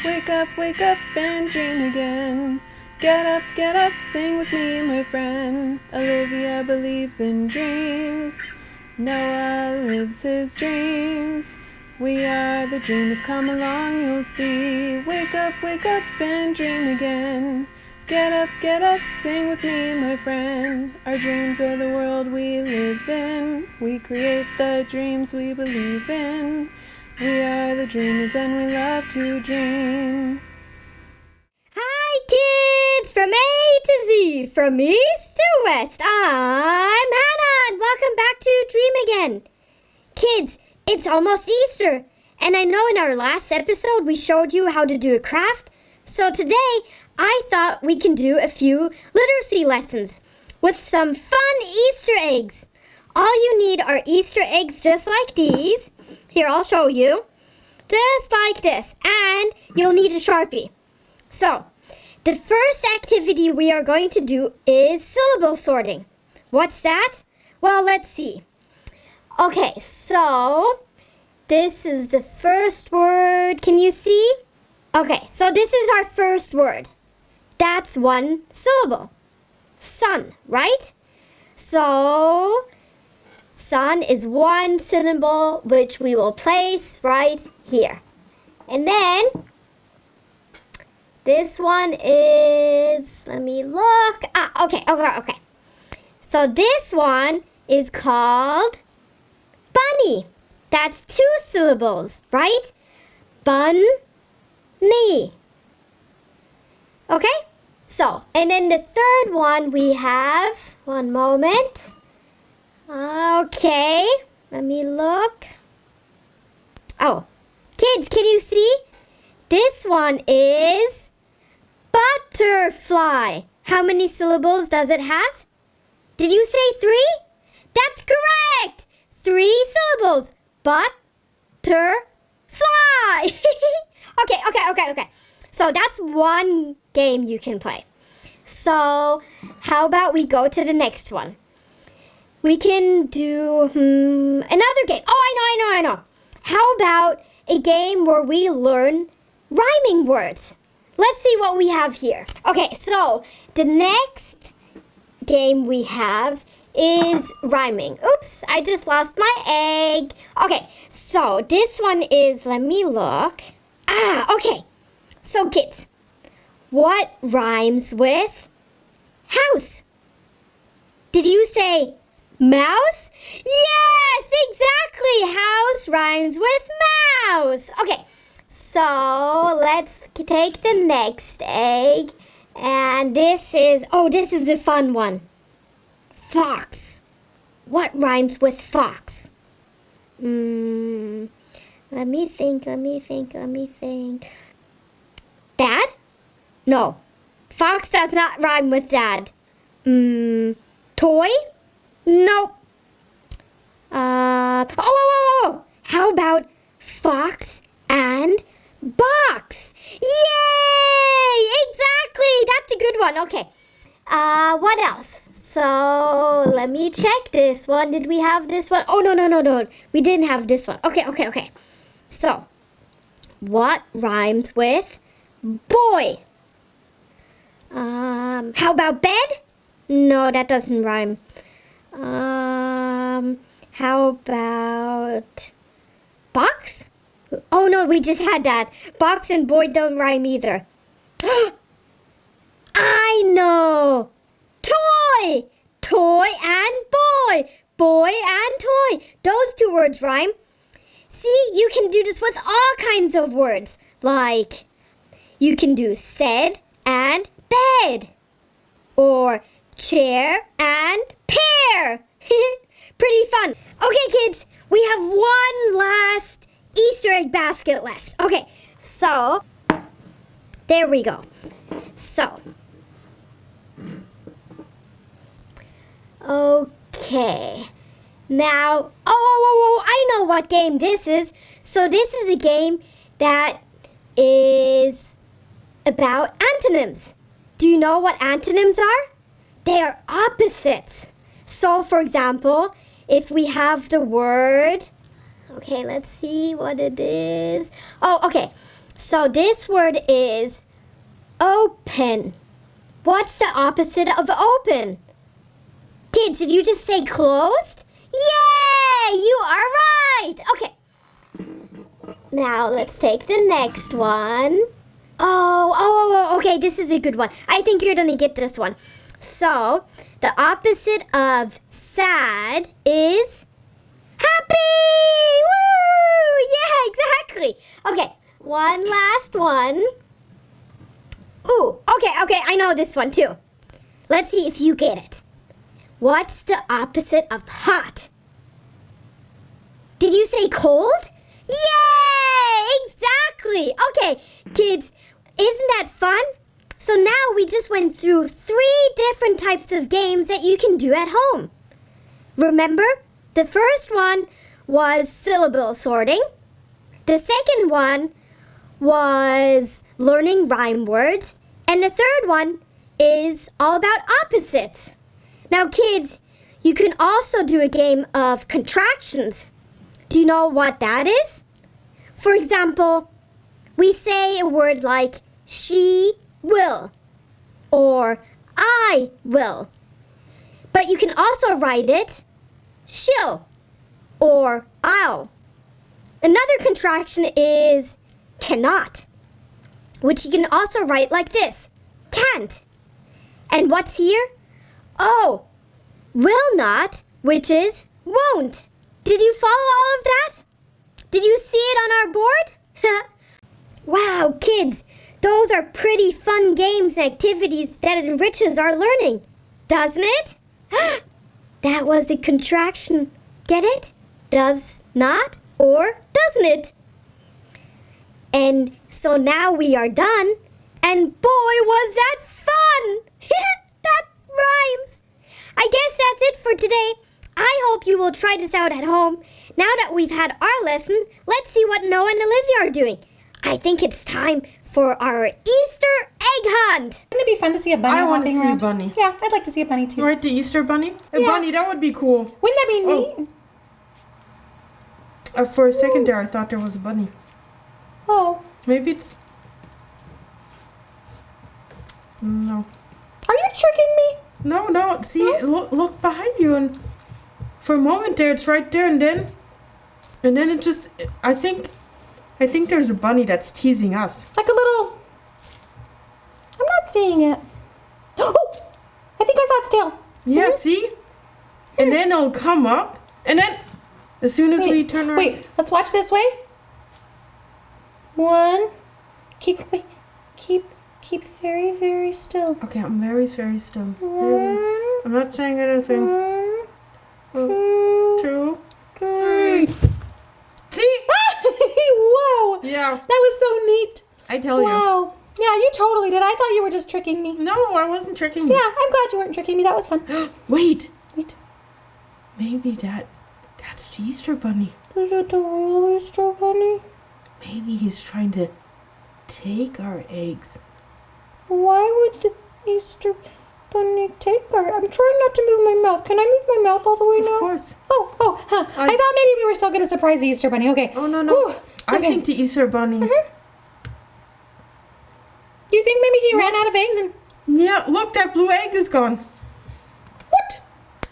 wake up and dream again. Get up, sing with me, my friend. Olivia believes in dreams. Noah lives his dreams. We are the dreamers, come along, you'll see. Wake up and dream again. Get up, sing with me, my friend. Our dreams are the world we live in. We create the dreams we believe in. We are the dreamers and we love to dream. Hi kids, from A to Z, from East to West, I'm Hannah and welcome back to Dream Again. Kids, it's almost Easter, and I know in our last episode we showed you how to do a craft, so today I thought we can do a few literacy lessons with some fun Easter eggs. All you need are Easter eggs just like these. Here, I'll show you. Just like this, and you'll need a Sharpie. So, the first activity we are going to do is syllable sorting. What's that? Well, let's see. Okay, so this is the first word. Can you see? Okay, so this is our first word. That's one syllable. Sun, right? So, sun is one syllable which we will place right here. And then this one is, let me look. Okay. So this one is called bunny. That's two syllables, right? Bunny. Okay? So, and then the third one we have, one moment. Okay, let me look. Oh, kids, can you see? This one is butterfly. How many syllables does it have? Did you say 3? That's correct! 3 syllables. Butterfly. Okay. So that's one game you can play. So how about we go to the next one? We can do another game. Oh, I know. How about a game where we learn rhyming words? Let's see what we have here. Okay, so the next game we have is rhyming. Oops, I just lost my egg. Okay, so this one is, let me look. Okay. So kids, what rhymes with house? Did you say mouse? Yes, exactly. House rhymes with mouse. Okay, so let's take the next egg. And this is a fun one. Fox. What rhymes with fox? Let me think. Dad? No. Fox does not rhyme with dad. Toy? Nope. How about fox and box? Yay! Exactly! That's a good one. Okay. What else? So, let me check this one. Did we have this one? Oh, no. We didn't have this one. Okay. So, what rhymes with boy? How about bed? No, that doesn't rhyme. How about box? Oh no, we just had that. Box and boy don't rhyme either. I know! Toy! Toy and boy! Boy and toy! Those two words rhyme. See, you can do this with all kinds of words. Like, you can do said and bed. Or chair and pear. Pretty fun. Okay, kids, we have one last Easter egg basket left. Okay, so there we go. So, okay. Now, I know what game this is. So this is a game that is about antonyms. Do you know what antonyms are? They are opposites. So, for example, if we have the word, okay, let's see what it is. Oh, okay. So this word is open. What's the opposite of open? Kids, did you just say closed? Yay! You are right! Okay. Now let's take the next one. Okay, this is a good one. I think you're gonna get this one. So, the opposite of sad is happy! Woo! Yeah, exactly. Okay, one last one. Ooh, okay, I know this one too. Let's see if you get it. What's the opposite of hot? Did you say cold? Yay! Exactly! Okay, kids, isn't that fun? So now we just went through 3 different types of games that you can do at home. Remember, the first one was syllable sorting. The second one was learning rhyme words. And the third one is all about opposites. Now, kids, you can also do a game of contractions. Do you know what that is? For example, we say a word like she will or I will. But you can also write it she'll or I'll. Another contraction is cannot, which you can also write like this, can't. And what's here? Oh, will not, which is won't. Did you follow all of that? Did you see it on our board? Wow, kids, those are pretty fun games and activities that enriches our learning, doesn't it? That was a contraction. Get it? Does not or doesn't it? And so now we are done, and boy, was that fun! That rhymes. I guess that's it for today. I hope you will try this out at home. Now that we've had our lesson, let's see what Noah and Olivia are doing. I think it's time for our Easter egg hunt. Wouldn't it be fun to see a bunny I want to hopping see around? a bunny. Yeah, I'd like to see a bunny too. Right, the Easter bunny? A Yeah. bunny, that would be cool. Wouldn't that be neat? For a second there, I thought there was a bunny. Oh. Maybe it's... No. Are you tricking me? No. See, look behind you, and for a moment there, it's right there, and then it just... I think there's a bunny that's teasing us. Like a little... I'm not seeing it. Oh! I think I saw its tail. Yeah, see? And then it'll come up, and then as soon as we turn around... Wait, let's watch this way. One. Keep very, very still. Okay, I'm very, very still. One. I'm not saying anything. One. Two, three. See? Whoa! Yeah. That was so neat. I tell you. Wow. Yeah, you totally did. I thought you were just tricking me. No, I wasn't tricking Yeah, you. I'm glad you weren't tricking me. That was fun. Wait. Wait. Maybe that's the Easter bunny. Is it the real Easter bunny? Maybe he's trying to take our eggs. Why would the Easter bunny take our... I'm trying not to move my mouth. Can I move my mouth all the way now? Of course. Oh, huh. I thought maybe we were still going to surprise the Easter bunny. Okay. Oh, no. Whew. I Okay. think the Easter bunny... You think maybe he ran out of eggs and... Yeah, look, that blue egg is gone. What?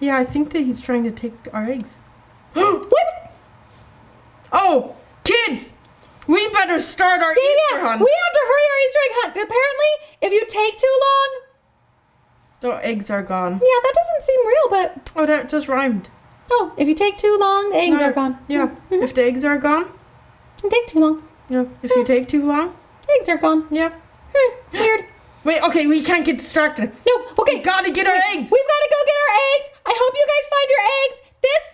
Yeah, I think that he's trying to take our eggs. What? Oh, kids! We better start our Easter hunt. We have to hurry our Easter egg hunt. Apparently, if you take too long... The eggs are gone. Yeah, that doesn't seem real, but... Oh, that just rhymed. Oh, if you take too long, the eggs No, are gone. Yeah, if the eggs are gone. You take too long. Yeah, if you take too long. Eggs are gone. Yeah. Weird. Wait, okay, we can't get distracted. No, okay. We gotta get our eggs. We've got to go get our eggs. I hope you guys find your eggs. This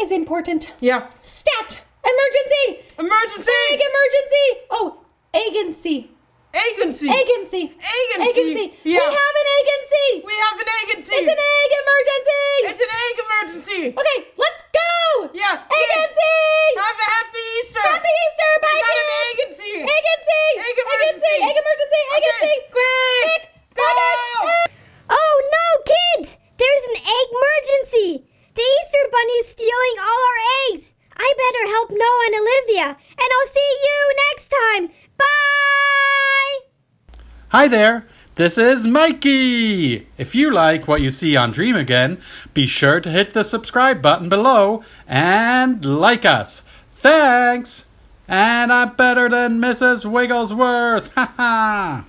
is important. Yeah. Stat. Emergency. Emergency. Egg emergency. Oh, agency. Agency. Agency. Agency. Yeah. We have an agency. We have an agency. It's an egg emergency. It's an egg emergency. Okay, let's go. Yeah. Agency. Have a happy Easter. Happy Easter. Bye, We got an kids. agency. Agency. Egg emergency. Egg emergency. Agency. Quick. Go. Bye, guys. Oh no, kids! There's an egg emergency! The Easter bunny is stealing all our eggs! I better help Noah and Olivia, and I'll see you next time! Bye! Hi there, this is Mikey. If you like what you see on Dream Again, be sure to hit the subscribe button below and like us. Thanks! And I'm better than Mrs. Wigglesworth. Ha ha!